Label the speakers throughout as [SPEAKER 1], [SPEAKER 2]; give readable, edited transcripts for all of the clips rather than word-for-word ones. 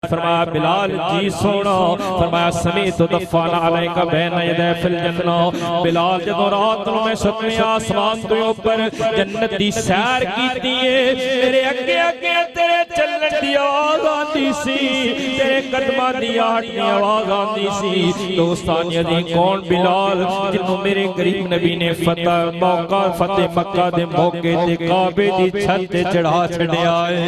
[SPEAKER 1] फरमाया बिलाल जी सुनो, फरमाया समीत दफाना अलैका बैन यदै फिल जन्ना। बिलाल जदों रात नूं मैं सतवें आसमान तो ऊपर जन्नत दी सैर कीती है, मेरे अगे अगे तेरे चलण दी आवाज आती सी, तेरे कदमां दी आहट दी आवाज आती सी। दोस्तानी दी कौन बिलाल जिन्हों मेरे करीम नबी ने फतेह मक्का दे मौके ते काबे दी छत ते चढ़ा छड़िया है।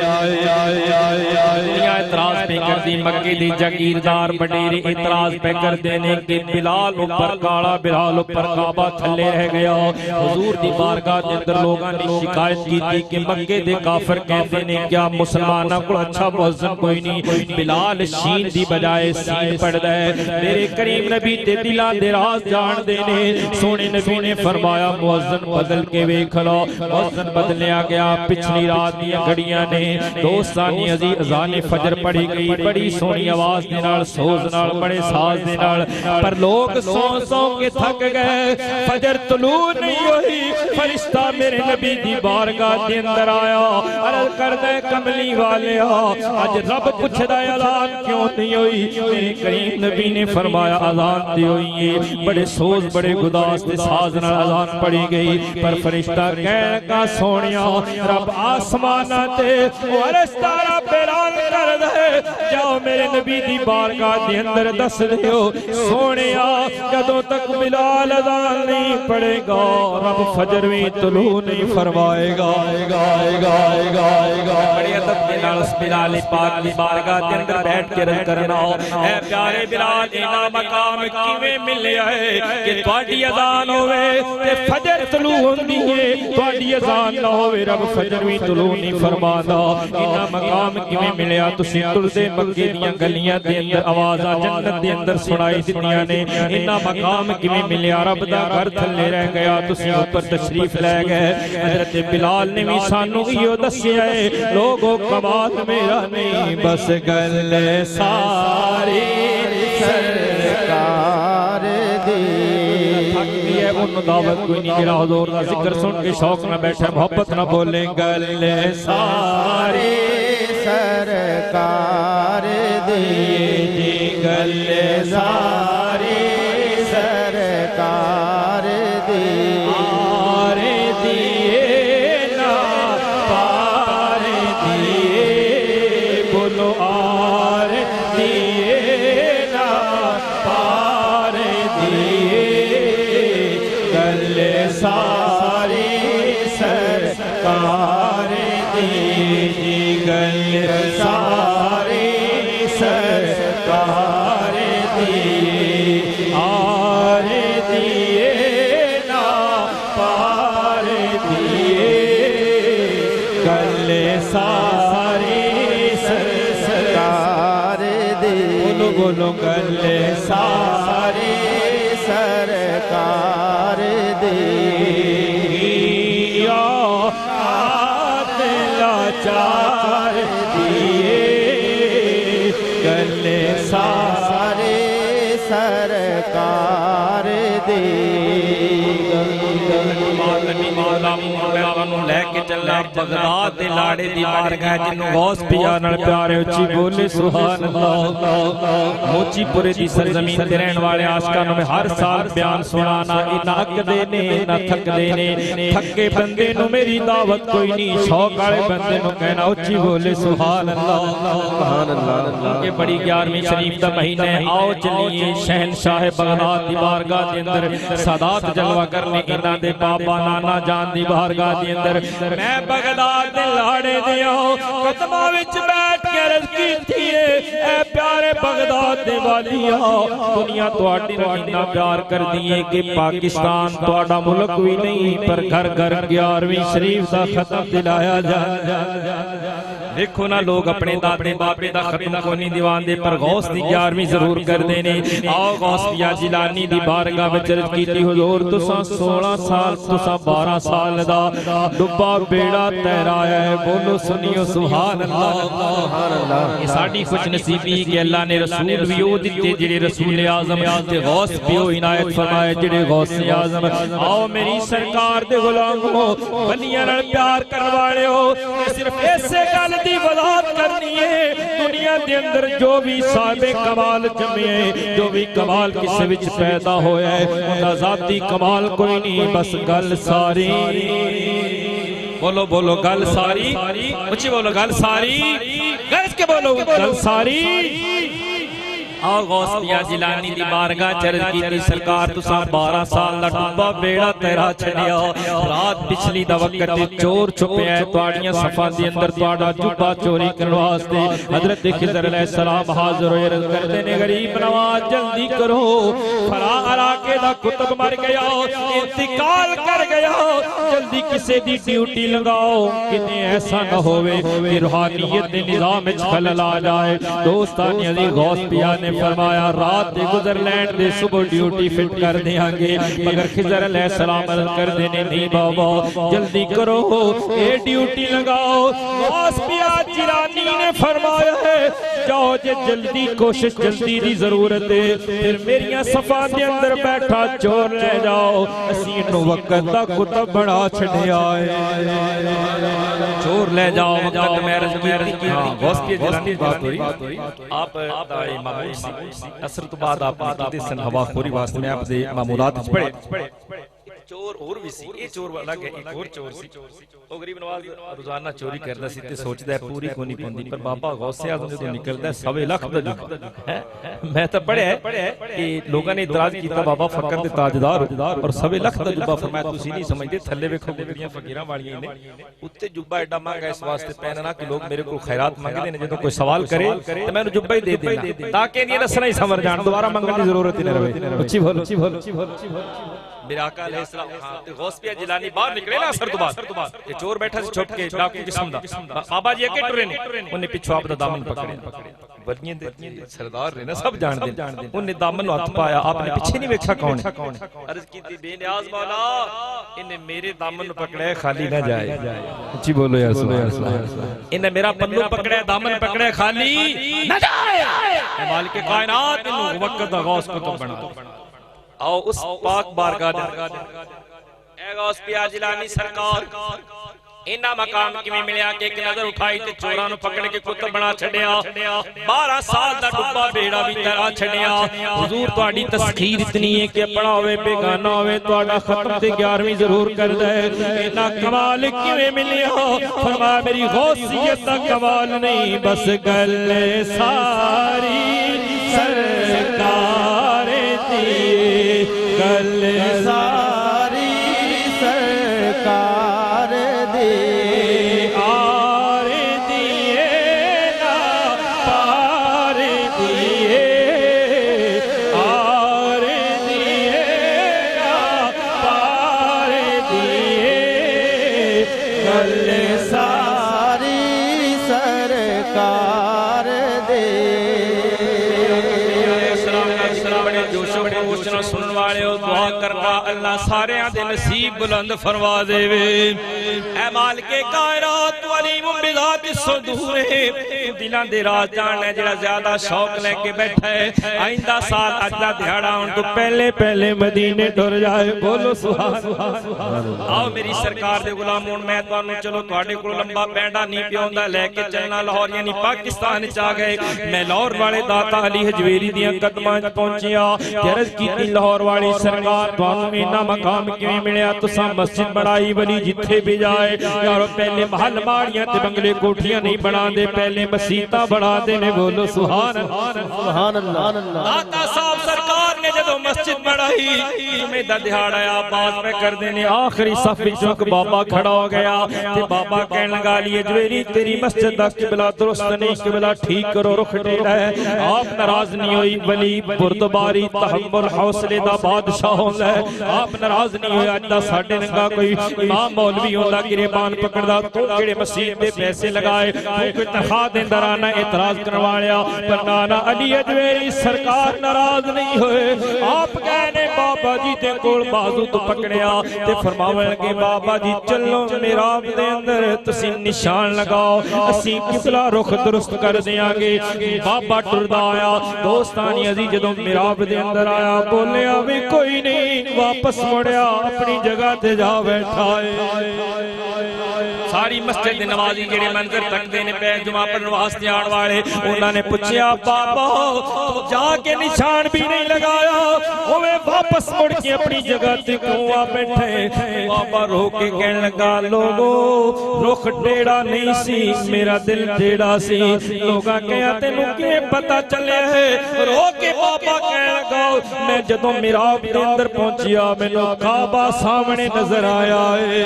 [SPEAKER 1] इतराज पे करदी मक्के दी जागीरदार बडेरे इतराज पे कर देने कि बिलाल ऊपर काला बिलाल ऊपर काबा थल्ले रह गया। हुजूर दी बारगाह दे अंदर लोगां ने शिकायत की थी कि मक्के दे काफिर कहते ने क्या मुसलमानां कोल अच्छा मुअज्जिन कोई नहीं, बिलाल शीन दी बजाए सीन पढ़दा है। मेरे करीम नबी ते दिलां दे राज जानदे ने। सोने नबी ने फरमाया मुअज्जिन बदल के वेख लो। मुअज्जिन बदलिया गया। पिछली रात दी घड़ियां ने दोस्तानी अजी अज़ान फजर पढ़ी गई बड़ी सोहनी आवाज दे नाल सोज नाल बड़े साज दे नाल, पर लोग सौ सौ के थक गए। फजर तुलू नहीं हुई, फरिश्ता मेरे नबी दी बारगाह दे अंदर आया, अर्ज करदा कमली वाले अज रब पुछदा अज़ान क्यों नहीं हुई। मेरे करीम नबी ने फरमाया अज़ान दी हुई है। बड़े सोज बड़े गुदास दे साज नाल अज़ान पढ़ी गई, पर फरिश्ता कहण का सोहणिया रब आसमानां ते फरिश्ता रब ऐलान कर दे जाओ मेरे नबी दी बारगाह दे अंदर दस दियो सोहणिया जदों तक बिलाल अज़ान नहीं पढ़ेगा रब फजर भी तुलू नहीं फरमाएगा। बड़े अदब दे नाल उस बिलाल पाक दी बारगाह दे अंदर बैठ के अर्ज करना ऐ प्यारे बिलाल इना मकाम किवें मिलिया है कि तुहाडी अज़ान होवे ते फजर तुलू होंदी है, तुहाडी अज़ान ना होवे रब फजर भी तुलू नहीं फरमांदा। इना मकाम किवें मिलिया तुसीं तुलदे मक्के दियां गलियां दे अंदर आवाज़ां जन्नत दे अंदर सुनाई दित्तियां ने। इना मकाम किवें मिलिया रब दा घर थल्ले रह गया तुसीं ऊपर तशरीफ लै गए। हज़रत बिलाल ने भी सानू इहो दस्सिया है लोगो कमाल मेरा नहीं बस गल सारी सरकार दी। दावत कोई नहीं जरा हुजूर दा जिक्र सुन के शौक ना बैठे मोहब्बत ना बोले गल सारी सरकार दी गल सारी सरकार दी आरे दिए ना पार दिए बोलो आर दिए ना पार दिए गल सारी सरकार दी गल सारी सरकार दी आर दिए ना पार दिए गल सारी सरकार दी बोलो बोलो गल सारी सरकार दी लाचार दिए गले सारे सरकार दी लैके चलना बगदाद दे लाड़े दी बारगाह जिन्नू गौस पिया नाल प्यारे उच्ची बोले सुभान अल्लाह। मोचीपुरे दी सरजमीन ते रहन वाले आशिकां नूं हर साल बयान सुनाना इना अकदे ने इना थकदे ने। थके बंदे नूं मेरी दावत कोई नहीं, शौक वाले बंदे नूं कहना उच्ची बोले सुभान अल्लाह सुभान अल्लाह। ये बड़ी 11वीं शरीफ दा महीना है, आओ चलिए शहनशाह बगदाद दी बारगाह दे अंदर सादात जलवा करने इना दे बाबा नाना जान दी बारगाह दे अंदर मैं बगदाद दे लाड़े दिया कदमां विच बैठ के अर्ज कीती है ऐ प्यारे बगदाद दे वालिया दुनिया तुहाडी नूं इन्ना प्यार करदी है कि पाकिस्तान तुहाडा मुल्क भी नहीं पर घर घर 11वीं शरीफ दा खत्म दिलाया जा। देखो ना लोग अपने दादे बाबे दा खत्म कोनी दीवान दे पर गौस दी 11वीं जरूर करदे ने। आओ गौस पिया जिलानी दी बारगाह विच अर्ज कीती हुजूर तुसां 16 साल तुसां 12 साल दा डुब्बा बेड़ा तैराया है, बोलो सुनियो सुभान अल्लाह सुभान अल्लाह। ये साडी खुश नसीबी कि अल्लाह ने रसूल भी ओ दित्ते जेड़े रसूल आज़म ते गौस भी ओ इनायत फरमाए जेड़े गौस आज़म। आओ मेरी सरकार दे गुलामो बलियां नाल प्यार करन वाले हो सिर्फ ऐसे गल दी वजाहत करनी है। दुनिया के अंदर जो भी साहिब कमाल जमे, जो भी कमाल किसे विच पैदा होया है, उनका जाती कमाल कोई नहीं, बस गल सारी, बोलो बोलो गल सारी, ऊंची बोलो गल सारी, गज के बोलो गल सारी। आओ गौस पिया जिलानी दी बारगाह चर्ज कीती सरकार, तुसा 12 साल दा डुब्बा बेड़ा तेरा छड़िया। रात पिछली दा वक्त ते चोर छुपया है तुहाडियां सफां दे अंदर, तुहाडा जुब्बा चोरी करने वास्ते हजरत खिजर अलैहिस्सलाम हाजिर होए, अर्ज करदे ने गरीब नवाज जल्दी करो, फला इलाके दा कुतुब मर गया, इंतकाल कर गया, जल्दी किसे दी ड्यूटी लगाओ, किते ऐसा न होवे कि रूहानियत दे निजाम विच खलल आ जाए। दोस्तानी अली गौस पिया ने फरमाया रात दे गुजर लैंड दे सुबह ड्यूटी फिट कर देंगे, मगर खिजर अलैहिस्सलाम अर्ज कर देने नहीं बाबा जल्दी करो ये ड्यूटी लगाओ। गौस पिया जिलानी ने फरमाया है जाओ जे जल्दी कोशिश जल्दी दी जरूरत है, फिर मेरिया सफा दे अंदर बैठा चोर ले जाओ, असी इन्नू वक्त दा कुतुब बना छड़िया है, चोर ले जाओ वक्त में अर्ज की। गौस पिया जिलानी बात हुई आप मामूल असर तो बाद आप हवाखोरी वास्ते में आप दे मामूलात पढ़े चोर और भी सी, ये चोर अलग है, एक और चोर सी। ओ गरीब नवाज रोजाना चोरी करदा सी ते सोचदा है पूरी को नहीं पौंदी, पर बाबा गौसे आज़म जो निकलदा है 1.25 लाख दा जुब्बा है। मैं तो पढ़िया कि लोगों ने इतराज किया बाबा फकर दे ताजदार और 1.25 लाख दा जुब्बा, फरमाया तुसी नहीं समझदे थल्ले वेखो गुगलियां फकीरां वालियां ने, उत्ते जुब्बा एडा महंगा इस वास्ते पहनना कि लोग मेरे को खैरात मंगदे ने, जदों कोई सवाल करे ते मैं उन्हें जुब्बा ही दे देना ताकि इहदी नस्ल ही समझ जान, दोबारा मंगण दी जरूरत ही न रहे। अच्छी बोलो अच्छी बोलो अच्छी बोलो मेरे आका अलैहिस्सलाम। हां ते गौस पिया जिलानी बाहर निकले ना असर तो बाद ते चोर बैठा सी छुप के डाकू किस्म दा, बाबा जी अगे टुरे ने, उन्हें पिछो आप दा दामन पकड़े, वलियां दे सरदार ने ना सब जान दे, उन्हें दामन हाथ पाया, आपने पीछे नहीं वेखा कौन है, अर्ज कीती बेनियाज मौला इन्हें मेरे दामन पकड़े खाली ना जाए। अच्छी बोलो यार इन्हें मेरा पल्लू पकड़े दामन पकड़े खाली ना जाए, मालिक कायनात इन्हें वक्त दा गौस कुतुब बना। आओ उस पाक बारगाह ए गौस पिया जिलानी सरकार इन्ना मकाम किवें मिलिया कि एक नजर उठाई ते चोरां नूं पकड़ के कुतुब बना छड़िया, 12 साल दा डुब्बा बेड़ा भी तेरा छड़िया। हुजूर तुहाडी तस्खीर इतनी है कि अपना होवे बेगाना होवे तुहाडा खत्म ते 11वीं जरूर कर दे। इन्ना कमाल किवें मिलिया, फरमाया मेरी गौसियत दा कमाल नहीं, बस गल सारी सरकार दी, गल सारी सरकार दे, आर दिए ना पार दिए, आर दिए ना पार दिए, गल सारी सरकार दे। सुनने वाले दुआ करना अल्लाह सारे दे नसीब बुलंद फरमा देवे। ऐ मालिके कायनात वलीम बिज़ात सुदूर दिलां दे राज जान है जेड़ा ज्यादा शौक लेके बैठा है, आइंदा साल अज दा दिहाड़ा होण तो पहले पहले मदीने टुर जाए। बोलो सुभान अल्लाह। आओ मेरी सरकार दे गुलाम हुण मैं तुहानू चलो तुहाडे कोल लंबा पैंडा नहीं पियोंदा लेके चलना लाहौर यानी पाकिस्तान च आ गए। मैं लाहौर वाले दाता अली हजवेरी दियां कदमां च पहुंचिया, अर्ज कीती लाहौर वाली सरकार तुहानू इन्ना मकाम किवें मिलिया, तुसां मस्जिद बनाई वली जिथे भी जाए यारो पहले महल माड़ियां ते बंगले कोठियां नहीं बनांदे, पहले मसीतां बनांदे ने। बोलो सुभान सुभान अल्लाह। दाता साहब सरकार ने जदों मस्जिद बनाई जुमे दा दिहाड़ा आबाद पे कर देने, आखिरी सफ विचों एक बाबा खड़ा हो गया ते बाबा कहन लगा लिए जवेरी तेरी मस्जिद दा किबला दुरुस्त नहीं, किबला ठीक करो, रुख टेढ़ा है। आप नाराज नहीं होई, वली बुर्दबारी तहम्मुल हौसले दा बादशाह होंदा है, आप नाराज नहीं होया। अज दा साडे नंगा कोई इमाम मौलवी होंदा गिरेबान पकड़दा, तू किहड़े मस्जिद दे पैसे लगाए, तू कोई तनख्वाह देंदा रहना एतराज करने वालिया, पर नाना अली अजवेरी सरकार नाराज नहीं होए। आप कहने बाबा जी दे कोल बाजू तो पकड़िया ते फरमावन लगे बाबा जी चलो मेराब दे अंदर तुसी निशान लगाओ, असी किबला रुख दुरुस्त कर देंगे। बाबा टुरदा आया दोस्तानी अजी जदों मेराब दे अंदर आया बोलिया भी कोई नहीं, वापस मुड़िया अपनी जगह ते जा बैठा है। सारी मस्जिद दे नवाजी जेड़े मंदिर तकदे ने पै जुमा पढ़न वास्ते आने वाले उन्होंने पूछया बाबा जाके निशान भी नहीं लगाया ओवे वापस मुड़ के अपनी जगह ते क्यों आ बैठे। बाबा रो के कहने लगा लोगो रुख टेढ़ा नहीं सी मेरा दिल टेढ़ा सी। लोगा कहा तेनू किवें पता चले है। रो के बाबा कहने लगा मैं जदों मिराब दे अंदर पहुंचिया मैनू काबा सामने नजर आया है।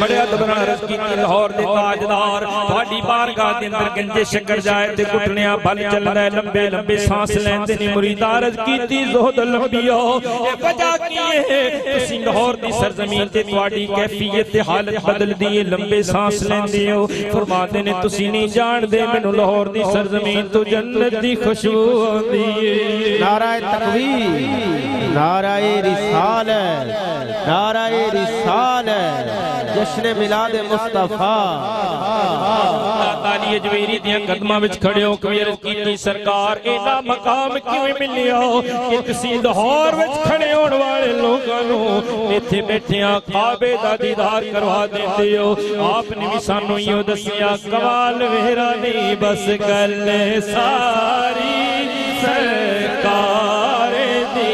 [SPEAKER 1] बड़े अदब नाल अर्ज कीती लाहौर दे ताजदार तुहाडी बारगाह दे अंदर गंजे शक्कर जाए ते घुटनियां बल चलदा है लंबे लंबे सांस लैंदे ने। मुरीद अर्ज कीती ज़ुहद लंबिया ए वजह की है तुसीं लाहौर दी सरजमीन ते तुहाडी कैफियत ते हालत बदल दी है लंबे सांस लैंदे हो। फरमाते ने तुसीं नहीं जानदे मैनू लाहौर दी सरजमीन तो जन्नत दी खुशबू आंदी है।
[SPEAKER 2] नाराए तकबीर नाराए रिसालत नाराए रिसालत जश्न मिलाद मुस्तफा।
[SPEAKER 1] ताली अजमेरी दियां कदमां विच खड़े हो के अर्ज कीती सरकार इना मकाम किवें मिलिया कि तुसीं लाहौर विच खड़े होण वाले लोकां नूं इत्थे बैठियां काबे दा दीदार करवा दिंदे हो। आपने भी सानू इहो दसिया कमाल मेरा नहीं बस गल सारी सरकार दी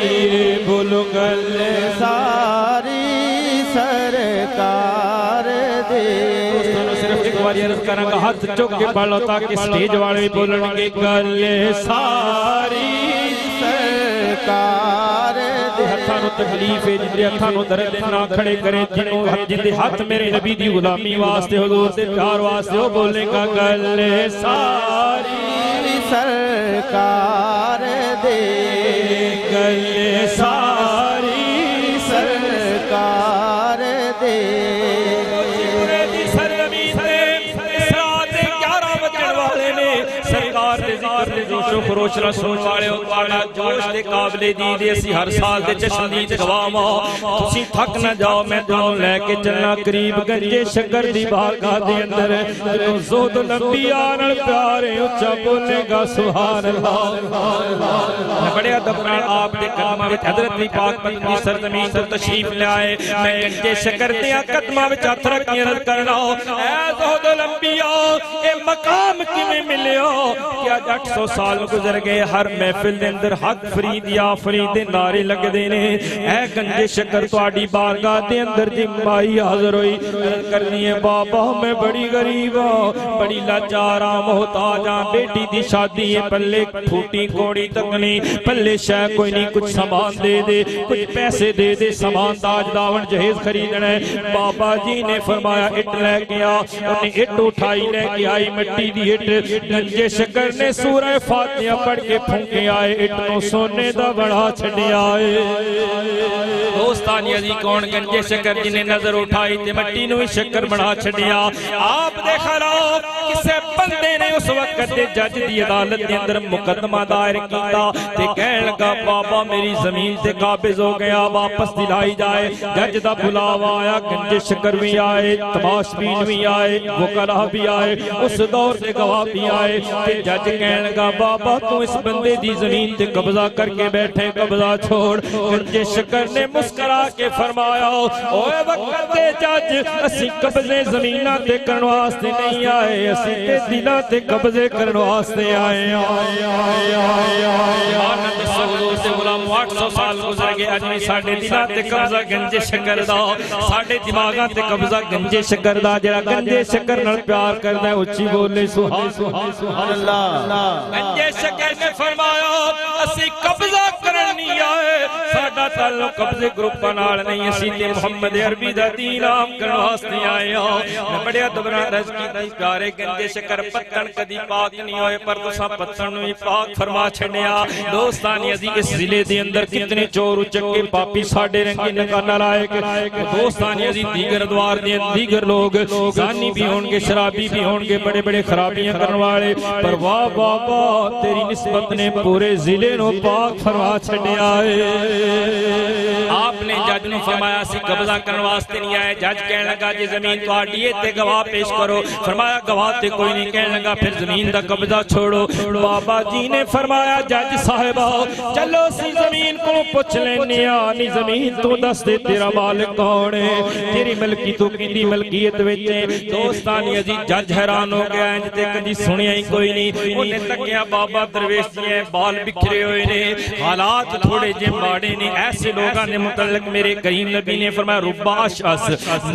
[SPEAKER 1] बोलो गल
[SPEAKER 2] सारी सरकार दे।
[SPEAKER 1] सिर्फ एक बार अर्ज करांगा हाथ चुक के पढ़ लो ताकि स्टेज वाले भी बोलणगे गल सारी
[SPEAKER 2] सरकार दे।
[SPEAKER 1] हत्थां नूं तकलीफ है जिंदे हत्थां नूं दर्द ना खड़े करे जिन्हों जिंदे हाथ मेरे नबी दी गुलामी वास्ते हुजूर दे प्यार वास्ते वो बोलेगा गल सारी
[SPEAKER 2] सरकार दे
[SPEAKER 1] गल सारी
[SPEAKER 2] सरकार दे।
[SPEAKER 1] सुन वाले जोश के काबले दीद असी हर साल के जश्न दी गवावा तुसी थक ना जाओ मैं तुहानू लैके चलना करीब गंजे शक्कर दी बारगाह दे अंदर जदों ज़ुहद लंबिया नाल प्यार उच्चा बोलेगा सुभान अल्लाह। बड़े अदब नाल आप दे कदमां विच हज़रत दी पाक दी सरजमीन तो तशरीफ लाए मैं गंजे शक्कर दे कदमां विच हथ रख के अर्ज करना ऐ ज़ुहद लंबिया ए मकाम किवें मिलिया कि अज 800 साल गुजर गए हर महफिल दे अंदर हक फरीद या फरीद दे नारे लगदे ने। ऐ गंजे शक्कर तुहाडी बारगाह दे अंदर जी माई हाज़र होई करनी है बाबा मैं बड़ी गरीब हां बड़ी लाचार हां मोहताज हां बेटी दी शादी है पल्ले फूटी कोड़ी तक नहीं पल्ले शै कोई नहीं कुछ सामान दे दे कुछ पैसे दे दे सामान दाज दावण जहेज खरीदना है। बाबा जी ने फरमाया इट लेके आ उन्हें इट उठाई लेके आई मिट्टी दी इट गंजे शक्कर ने सूरह फातिहा पढ़ के फूके आए इट नो सोने दा बड़ा छड़िया दोस्तानी अजी कौन गंजे शक्कर जिन्हें नजर उठाई ते मट्टी नूं शक्कर बना छड़िया। आप देखा रहो किसे बंदे ने उस वक्त दे जज दी अदालत के अंदर मुकदमा दायर कीता ते कहण लगा बाबा मेरी जमीन ते काबिज हो गया वापस दिलाई जाए। जज दा बुलावा आया गंजे शक्कर भी आए तमाशबीन भी आए वकला भी आए उस दौर के गवाह भी आए ते जज कहण लगा बाबा तू इस बंदे दी जमीन ते कब्जा करके बैठे कब्जा छोड़। गंजे शक्कर ने मुस्कुरा के फरमाया ओए वक्त दे जज असी कब्जे जमीनां ते करन वास्ते नहीं आए असी ते दिलां ते कब्जे करन वास्ते आए। आनंद सगों से गुलाम 800 साल गुजर गए अज भी साडे दिलां ते कब्जा गंजे शक्कर दा साडे दिमागां ते कब्जा गंजे शक्कर दा जेड़ा गंजे शक्कर नाल प्यार करदा उच्ची बोले सुभान सुभान अल्लाह। गंजे शक्कर ने फरमाया असी कब्जा करन नहीं आए साडा ताल्लुक कब्जे ग्रुपां नाल नहीं असी ते मुहम्मद अरबी दा दीन आम करन वास्ते आए हां। बड़े अदब नाल अर्ज कीती प्यारे गंजे शक्कर पत्तन कदी पाक नहीं होए पर तुसां पत्तन नूं पाक फरमा छड़िया। दोस्तानी अजी इस जिले दे अंदर कितने चोर उचक्के पापी साडे रंगी नकाना लायक दोस्तानी अजी दीगर द्वार दे दीगर लोग जानी भी होंगे शराबी भी होंगे बड़े बड़े खराबियां करने वाले पर वाह बाबा तेरी निस्बत ने पूरे जिले नो पाक फरमा छड़िया है। आपने जज ਨੂੰ ਫਰਮਾਇਆ ਸੀ ਕਬਜ਼ਾ ਕਰਨ ਵਾਸਤੇ ਨਹੀਂ ਆਏ। ਜੱਜ ਕਹਿਣ ਲੱਗਾ ਜੇ ਜ਼ਮੀਨ ਤੁਹਾਡੀ ਹੈ ਤੇ ਗਵਾਹ ਪੇਸ਼ ਕਰੋ। फरमाया गवाह ते कोई नहीं। कहने लगा फिर जमीन का कब्जा छोड़ो। बाबा जी ने फरमाया जज साहिबा चलो सी जमीन को पुछ लेने नी जमीन तू दस दे तेरा मालिक कौन है, तेरी मलकी तू किंदी मलकीयत विच है। दोस्तानी अजी जज हैरान हो गया, इंज ते कदी सुनिया ही कोई नहीं। उन्हें तकिया बाबा दरवेश जी है बाल बिखरे हुए ने, हालात थोड़े जे माड़े ने। ऐसे लोगों ने मुतल्लक मेरे करीम नबी ने फरमाया रुबाश अस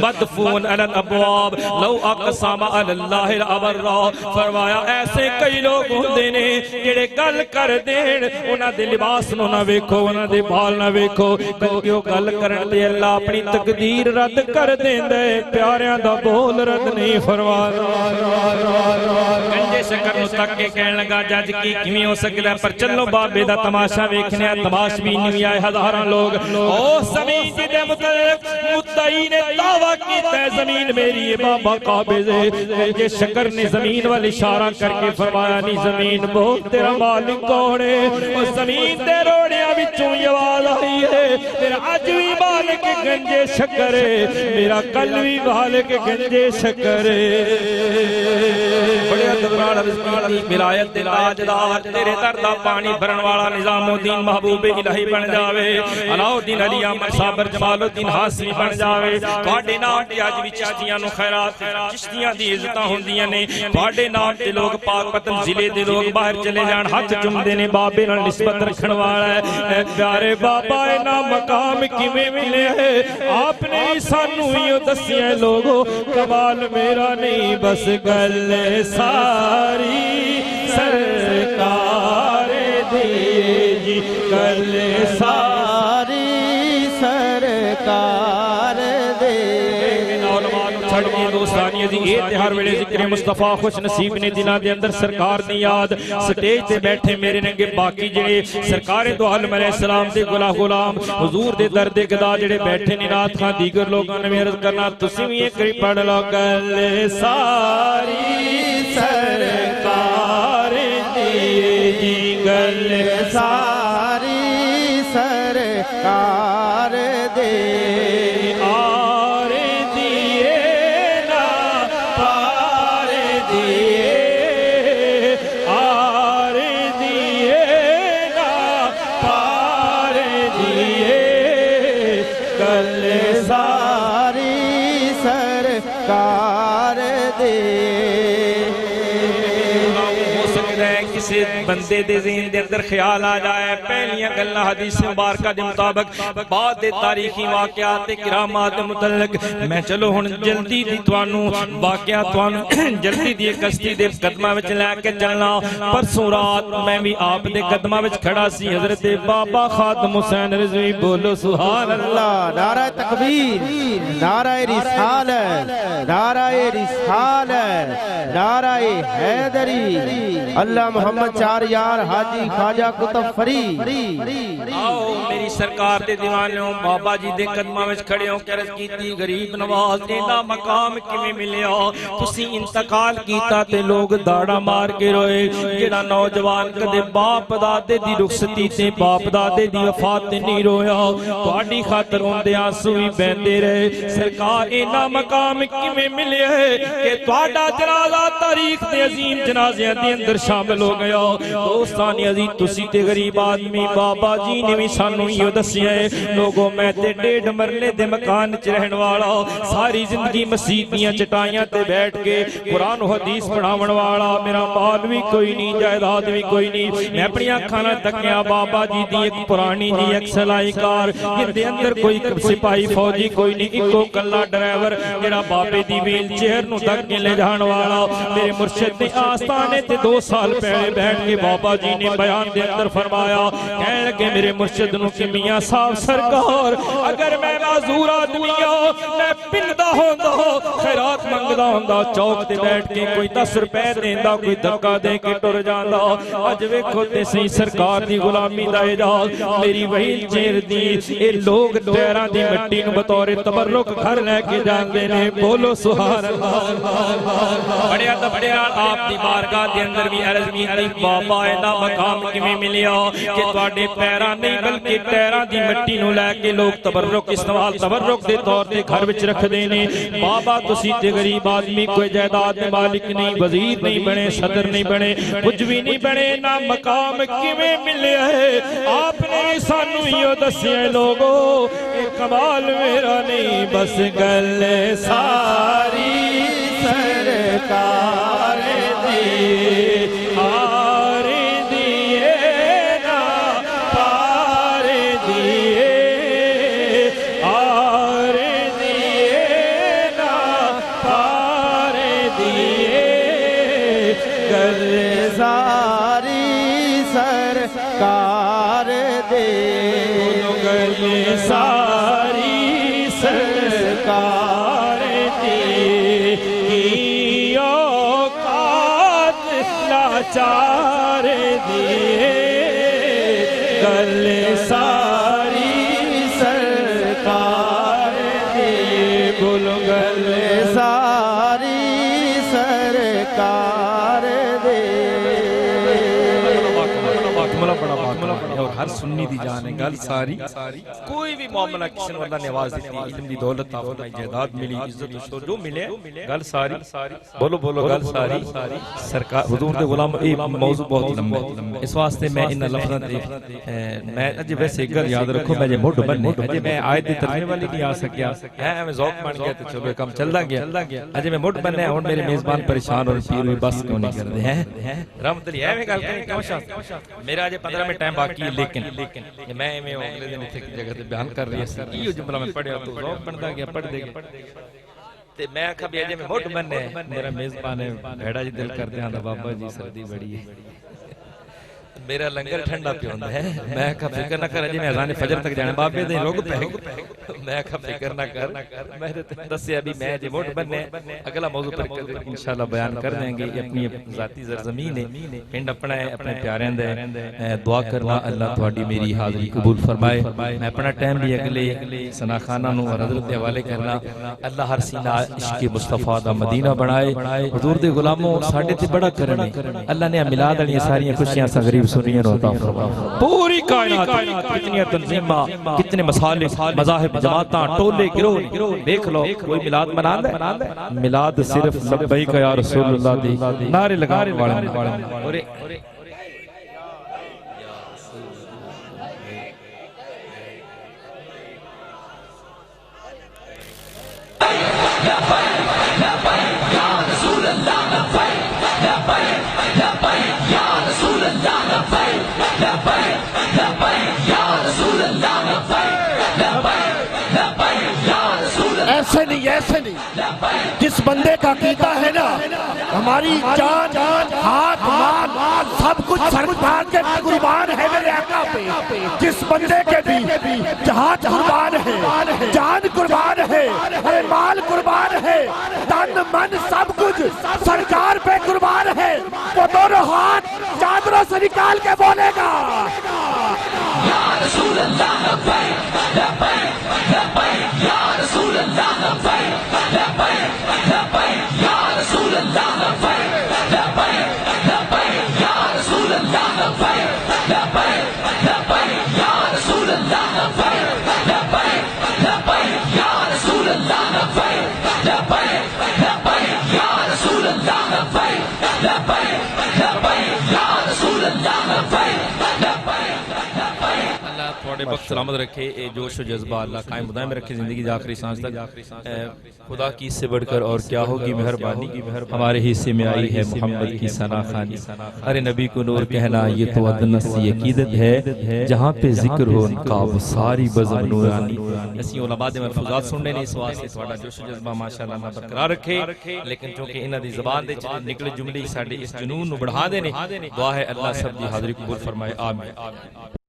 [SPEAKER 1] मदफून अलल अबवाब लौ अक़सामा अल्लाह अबर्रा। फरमाया ऐसे कई लोग होंदे ने जेड़े गल कर देन उन्हां दे लिबास नूं ना वेखो, उन्हां दे बाल ना वेखो, क्योंकि ओह गल करन ते अल्लाह अपनी तकदीर रद्द कर देंदा है। प्यारियां दा बोल रद्द नहीं फरमांदा। गंजे शक्कर नूं तक के कहण लगा जज की किवें हो सकदा है, पर चलो बाबे दा तमाशा वेखने। तमाशबीन भी आए हजारां लोग। ओ जमीन जिहदे मुतल्लिक मुद्दई ने दावा कीता है जमीन मेरी है बाबा काबिज़ है। ये शक्कर ने जमीन वाल इशारा करके फरमाया नी जमीन बोल तेरा मालिक कौन है। उस जमीन दे रोड़ियां विचों आवाज आई है तेरा अज भी मालिक गंजे शक्कर है, मेरा कल भी मालिक गंजे शक्कर है। बड़े अदब नाल रज़की विलायत दे ताजदार तेरे दर दा पानी भरन वाला निजामुद्दीन महबूब इलाही बन जावे, अलाउद्दीन अली अहमद साबर जमालुद्दीन हासिमी बन जावे। तुहाडे नाम ते अज भी चिश्तियां नूं खैरात चिश्तियां दी इज्जतां होंदियां ने। तुहाडे नाम ते लोग पाकपतन जिले दे लोग बाहर चले जान हाथ चुमदे ने, बाबे नाल निस्बत रखण वाला है। प्यारे बाबा इना मकाम किवें मिले है आपने ही सानू इहो दसिया है। लोगो कमाल मेरा नहीं बस गल सारी सरकार दी जी, गल
[SPEAKER 2] सारी सरकार दे।
[SPEAKER 1] छड़ के दोस्तानी जी ये त्योहार वेले जिक्र मुस्तफा खुश नसीब ने दिलों के अंदर सरकार दी याद। स्टेज ते बैठे मेरे नंगे बाकी जेड़े सरकार दो आलम अलैहिस्सलाम दे गुलाम हुजूर दे दर दे गदा जेड़े बैठे ने नाथ खां दीगर लोगों ने अर्ज करना तुसी भी एक पढ़ लो गल सारी सरकार दी जी, गल
[SPEAKER 2] सारी सरकार दे।
[SPEAKER 1] बंदे दे ज़हन दे अंदर ख्याल आ जाए पहलियां गल्लां हदीस मुबारक दे मुताबिक बाद दे तारीखी वाक़यात ते किरामात दे मुतल्लिक मैं चलो हुण जल्दी दी तुहानू वाक़या तुहानू जल्दी दी कश्ती दे कदमां विच लैके चलना। परसों रात मैं भी आप दे कदमां विच खड़ा सी हज़रत बाबा खादम हुसैन रिज़वी बोलो सुभान अल्लाह।
[SPEAKER 2] नारा तकबीर, नारा रिसालत, नारा रिसालत, नारा हैदरी, अल्लाह मोहम्मद चार यार हाजी ख्वाजा कुतुब फरीद।
[SPEAKER 1] आओ मेरी सरकार दे दीवानों बाबा जी दे कदमां विच खड़े हो के अर्ज कीती गरीब नवाज इदा मकाम किवें मिलिया। तुसी इंतकाल कीता ते लोग दाड़ा मार के रोए। जेड़ा नौजवान कदे बाप दादे दी रुखसती ते बाप दादे दी वफात ते नहीं रोया, तुहाडी खातर रोंदे आंसू भी बहंदे रहे। सरकार इना मकाम किवें मिलिया कि तुहाडा जनाजा तारीख दे अजीम जनाज़ियां दे अंदर शामिल हो गया। दोस्तानी अजी तुसी ते गरीब आदमी बाबा जी ने भी सानू इहो दसिया है। लोगों मैं ते 1.5 मरले दे मकान च रहन वाला, सारी जिंदगी मस्जिद दियां चटाइयां ते बैठ के कुरान हदीस पढ़ावन वाला, मेरा माल भी कोई नहीं जायदाद भी कोई नहीं। मैं अपनी अखां नाल तकिया बाबा जी दी एक पुरानी जी एक सलाई कार जिंदे अंदर कोई सिपाही फौजी कोई नहीं, इको कल्ला ड्राइवर जेड़ा बाबे दी व्हील चेयर नूं तक के ले जाण वाला। मेरे मुर्शिद दे आस्थाने ते 2 साल पहले बैठ के बाबा जी ने बयान दे अंदर फरमाया, कहने लगे मेरे मुर्शिद नूं कि मियां साहब सरकार अगर मैं माजूर आदमी हां मैं पिंदा होंदा खैरात मंगदा होंदा चौक ते बैठ के कोई 10 रुपए देंदा कोई धक्का दे के टुर जांदा अज वेखो ते सही सरकार दी गुलामी दा एजाज मेरी व्हील चेयर दी ए लोग टैरां दी मिट्टी नूं बतौर तबर्रुक घर लेके जांदे ने बोलो सुभान अल्लाह बड़े अदब दे नाल आप दी बारगाह दे अंदर भी अर्ज कीती बाबा इहदा मकाम किवें मिलिया कि तुहाडे पैरां नहीं बल्कि टैरां दी मिट्टी नूं लैके लोग तबर्रुक इस्तेमाल तबर्रुक दे तौर ते घर विच रखदे ने बाबा तुसीं ते गरीब आदमी कोई जायदाद दे मालिक नहीं वजीर नहीं बने सदर नहीं बने कुछ भी नहीं बने ना मकाम किवें मिलिया है आपने सानू इहो दस्सिया लोगो ये कमाल मेरा नहीं बस गल सारी सरकार दी हार दिए ना पार दिए हार दिए ना पार दिए
[SPEAKER 2] गल सारी सरकार दे
[SPEAKER 1] गल सारी सरकार दी की औकात लाचार दिए गल सारी
[SPEAKER 2] सरकार दे
[SPEAKER 1] बोलो गल
[SPEAKER 2] सारी सरकार दे
[SPEAKER 1] और हर सुन्नी दी जान है गल सारी कोई भी मामला किसी वल्ला ने आवाज दी इल्म दी दौलत आपको जायदाद मिली इज्जत शोहरत जो मिले गल सारी बोलो बोलो गल सारी सरकार हुजूर दे गुलाम ए मौजू बहुत लंबा है इस वास्ते मैं इन लफ्ज़ां ते मैं अज वैसे एक गल याद रखो मैं जे मुड बनने अजे मैं आयत दी तर्जुमे वाली नहीं आ सकिया है मैं ज़ौक बन गया तो चलो काम चलदा गया अजे मैं मुड बनने हुन मेरे मेजबान परेशान और पीर भी बस क्यों नहीं करदे हैं रहमत अली है मैं गल करी क्यों शाह मेरा अजे 15 मिनट टाइम बाकी है लेकिन मैं अगले दिन इतने जगह पे बयान कर रही है जुमला मैं पढ़िया तो ज़ौक बनता गया पढ़ दे ते मैं आखा भी अजे मैं मुठ बनने मेरा मेजबान है भेड़ा जी दिल करते हैं बाबा जी सर्दी बड़ी है मेरा लंगर ठंडा पे होंदा है मैं आखा फिक्र ना कर अजे मैं अज़ान फजर तक जाने बाबे दे लोग पे मैं आखा फिक्र ना कर मैंने दस्या अभी मैं जे मुठ बनने अगला मौजू पर इंशाल्लाह बयान कर देंगे ये अपनी जाती ज़मीन है पिंड अपना है अपने प्यारें दे दुआ करना अल्लाह तुहाडी मेरी हाज़री कबूल फरमाए मैं अपना टाइम भी अगले सना खाना नु और हज़रत के हवाले करना अल्लाह हर सीना इश्क मुस्तफा दा मदीना बनाए हुजूर दे गुलामों साडे ते बड़ा करम है अल्लाह ने मिलाद वाली सारी खुशियां सा गरीब सुनिए होता पूरी कायनात कितनी तंजीमा कितने मसाले मज़ाहिब जमातां टोले गिरोह देख लो कोई मिलाद मनांदा है मिलाद सिर्फ लब्बैक या रसूलुल्लाह दी नारे लगाने वाले और
[SPEAKER 3] ऐसे नहीं जिस बंदे का कीता है ना हमारी जान हाथ माल सब कुछ सरकार के कुर्बान है मेरे आका पे जिस बंदे के भी हाथ कुर्बान है जान कुर्बान है अरे माल कुर्बान है तन मन सब कुछ सरकार पे कुर्बान है वो दोनों हाथ चादरों से निकाल के बोलेगा या रसूल अल्लाह लब्बैक लब्बैक लब्बैक या रसूल अल्लाह लब्बैक लब्बैक लब्बैक या रसूल अल्लाह लब्बैक लब्बैक लब्बैक या रसूल अल्लाह लब्बैक लब्बैक लब्बैक या रसूल अल्लाह लब्बैक लब्बैक लब्बैक या रसूल अल्लाह लब्बैक लब्बैक लब्बैक या रसूल अल्लाह लब्बैक लब्बैक लब्बैक या रसूल अल्लाह लब्बैक थोड़े वक्त सलामत रखे ए जोश और जज्बा अल्लाह कायम दायम रखे जिंदगी की आखिरी सांस तक खुदा की इससे बढ़कर और क्या होगी मेहरबानी हमारे हिस्से में आई है मोहम्मद की सना खानी अरे नबी को नूर कहना ये तो अदनस की अकीदत है जहाँ पे जिक्र हो उनका वो सारी बज़म नूरानी ऐसी उलमा दे मलफूजात सुनने ने इस वास्ते थोड़ा जोश और जज्बा माशाअल्लाह बरकरार रखे लेकिन चूंकि इन्हां दी ज़बान दे निकले जुमले साडे इस जुनून नु बढ़ा देने दुआ है अल्लाह सब दी हाज़री कबूल फरमाए आमीन।